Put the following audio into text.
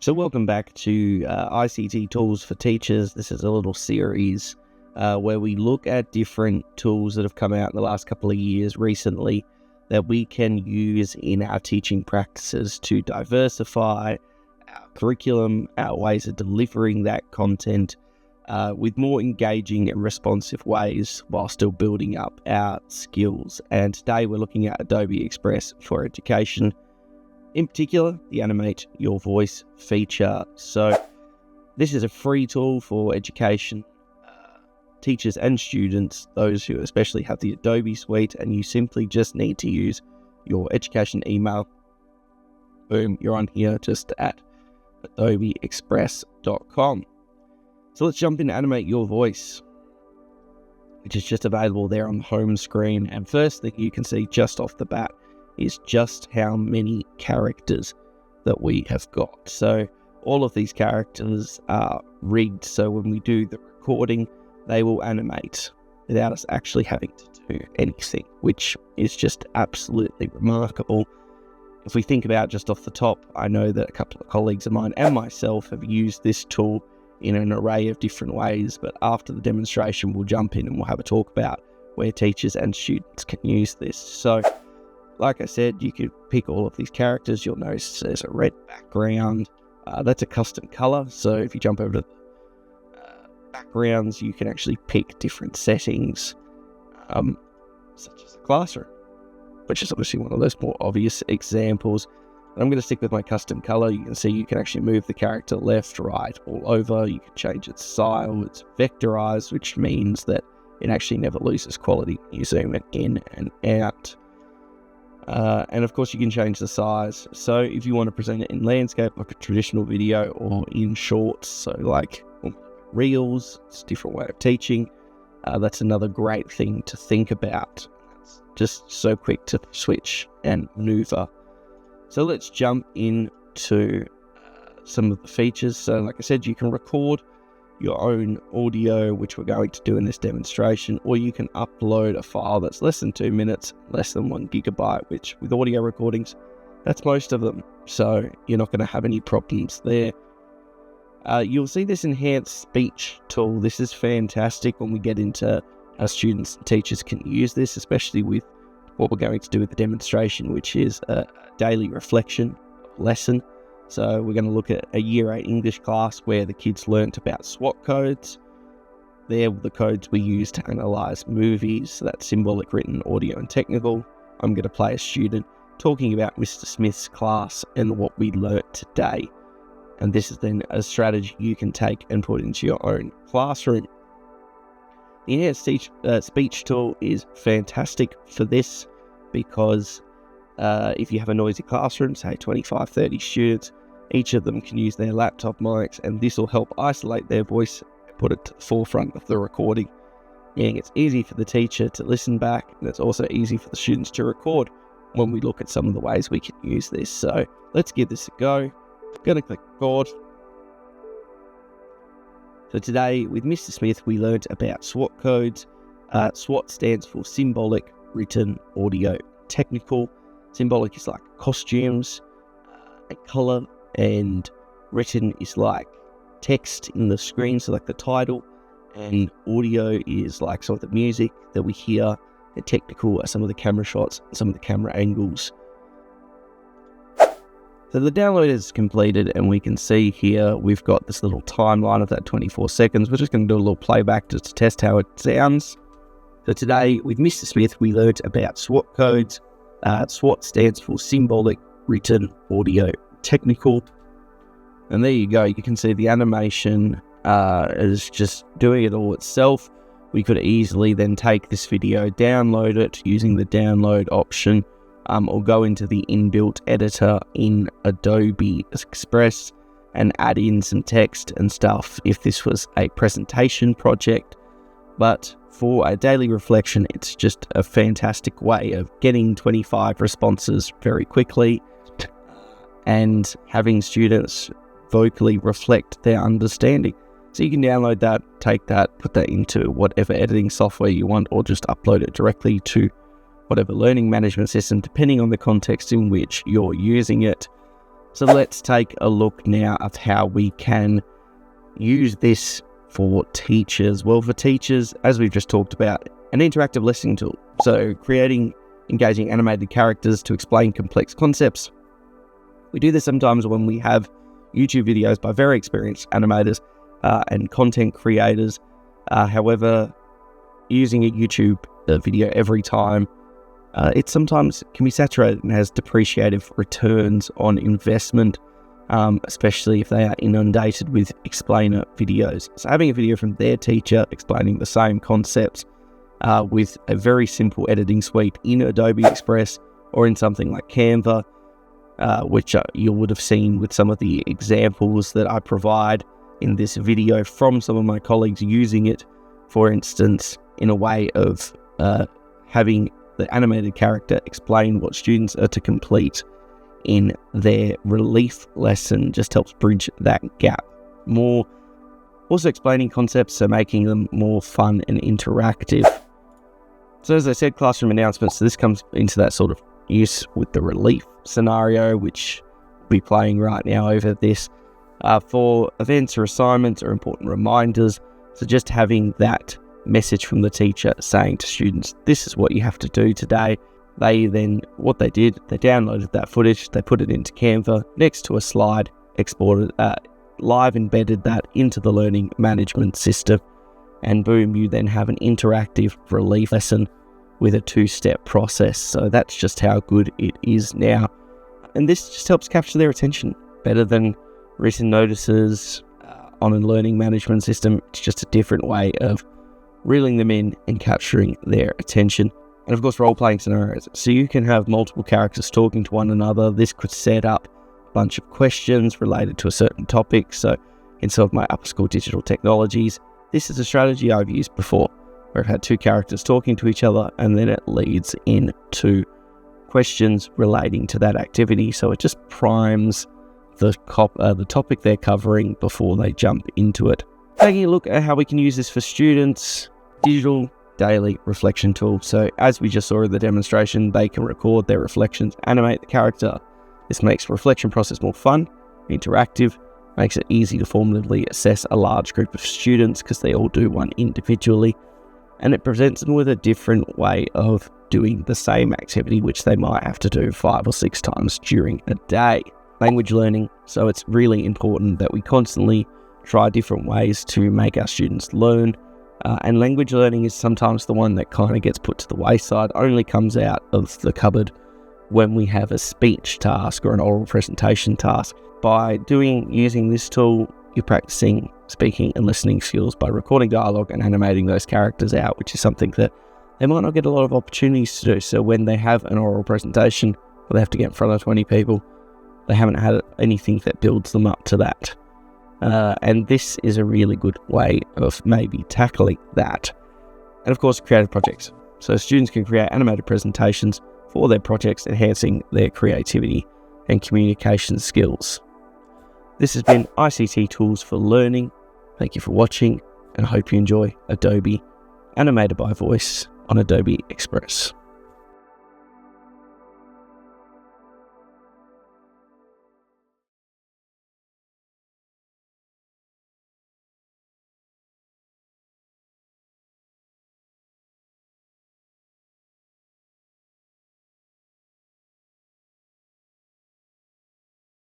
So welcome back to ICT Tools for Teachers. This is a little series where we look at different tools that have come out in the last couple of years recently that we can use in our teaching practices to diversify our curriculum, our ways of delivering that content with more engaging and responsive ways while still building up our skills. And today we're looking at Adobe Express for education. In particular, the Animate Your Voice feature. So this is a free tool for education, teachers and students, those who especially have the Adobe suite, and you simply just need to use your education email. Boom, you're on here just at adobeexpress.com. So let's jump into Animate Your Voice, which is just available there on the home screen. And first thing you can see just off the bat is just how many characters that we have got. So all of these characters are rigged, so when we do the recording, they will animate without us actually having to do anything, which is just absolutely remarkable. If we think about just off the top, I know that a couple of colleagues of mine and myself have used this tool in an array of different ways, but after the demonstration, we'll jump in and we'll have a talk about where teachers and students can use this. So like I said, you could pick all of these characters. You'll notice there's a red background. That's a custom color. So if you jump over to backgrounds, you can actually pick different settings, such as a classroom, which is obviously one of those more obvious examples. And I'm going to stick with my custom color. You can see you can actually move the character left, right, all over. You can change its style. It's vectorized, which means that it actually never loses quality. You zoom it in and out. And of course you can change the size. So if you want to present it in landscape like a traditional video, or in shorts, so like reels, it's a different way of teaching. That's another great thing to think about. It's just so quick to switch and maneuver. So let's jump into some of the features. So like I said, you can record your own audio, which we're going to do in this demonstration, or you can upload a file that's less than 2 minutes, less than 1 gigabyte, which with audio recordings, that's most of them. So you're not going to have any problems there. You'll see this enhanced speech tool. This is fantastic when we get into how students and teachers can use this, especially with what we're going to do with the demonstration, which is a daily reflection lesson. So we're going to look at a Year 8 English class where the kids learnt about SWOT codes. They're the codes we use to analyse movies. So that's symbolic, written, audio and technical. I'm going to play a student talking about Mr. Smith's class and what we learnt today. And this is then a strategy you can take and put into your own classroom. The enhanced speech tool is fantastic for this because if you have a noisy classroom, say 25, 30 students, each of them can use their laptop mics, and this will help isolate their voice and put it to the forefront of the recording, meaning it's easy for the teacher to listen back, and it's also easy for the students to record when we look at some of the ways we can use this. So let's give this a go. I'm going to click record. So today with Mr. Smith, we learned about SWOT codes. SWOT stands for symbolic, written, audio, technical. Symbolic is like costumes and color, and written is like text in the screen, so like the title, and audio is like some of the music that we hear, and technical are some of the camera shots, some of the camera angles. So the download is completed, and we can see here we've got this little timeline of that 24 seconds. We're just going to do a little playback just to test how it sounds. So today with Mr. Smith, we learned about SWOT codes. SWOT stands for symbolic, written, audio, technical. And there you go. You can see the animation is just doing it all itself. We could easily then take this video, download it using the download option, or go into the inbuilt editor in Adobe Express and add in some text and stuff if this was a presentation project. But for a daily reflection, it's just a fantastic way of getting 25 responses very quickly and having students vocally reflect their understanding. So you can download that, take that, put that into whatever editing software you want, or just upload it directly to whatever learning management system, depending on the context in which you're using it. So let's take a look now at how we can use this for teachers. Well, for teachers, as we've just talked about, an interactive listening tool. So creating engaging animated characters to explain complex concepts. We do this sometimes when we have YouTube videos by very experienced animators and content creators. However, using a YouTube video every time, it sometimes can be saturated and has depreciative returns on investment, especially if they are inundated with explainer videos. So having a video from their teacher explaining the same concepts with a very simple editing suite in Adobe Express or in something like Canva, which you would have seen with some of the examples that I provide in this video from some of my colleagues using it, for instance, in a way of having the animated character explain what students are to complete in their relief lesson, just helps bridge that gap. More also explaining concepts, so making them more fun and interactive. So as I said, classroom announcements, so this comes into that sort of use with the relief scenario, which we'll be playing right now over this, for events or assignments or important reminders. So just having that message from the teacher saying to students, this is what you have to do today. They then, what they did, they downloaded that footage, they put it into Canva next to a slide, exported, live embedded that into the learning management system, and boom, you then have an interactive relief lesson with a 2-step process. So that's just how good it is now. And this just helps capture their attention better than written notices on a learning management system. It's just a different way of reeling them in and capturing their attention. And of course, role-playing scenarios. So you can have multiple characters talking to one another. This could set up a bunch of questions related to a certain topic. So in some of my upper school digital technologies, this is a strategy I've used before, where I've had 2 characters talking to each other, and then it leads into questions relating to that activity. So it just primes the topic they're covering before they jump into it. Taking a look at how we can use this for students, digital daily reflection tool. So as we just saw in the demonstration, they can record their reflections, animate the character. This makes the reflection process more fun, interactive, makes it easy to formatively assess a large group of students because they all do one individually, and it presents them with a different way of doing the same activity, which they might have to do 5 or 6 times during a day. Language learning. So it's really important that we constantly try different ways to make our students learn. And language learning is sometimes the one that kind of gets put to the wayside, only comes out of the cupboard when we have a speech task or an oral presentation task. By using this tool, you're practicing speaking and listening skills by recording dialogue and animating those characters out, which is something that they might not get a lot of opportunities to do. So when they have an oral presentation, or they have to get in front of 20 people, they haven't had anything that builds them up to that. And this is a really good way of maybe tackling that. And of course, creative projects. So students can create animated presentations for their projects, enhancing their creativity and communication skills. This has been ICT Tools for Learning. Thank you for watching, and I hope you enjoy Adobe Animated by Voice on Adobe Express.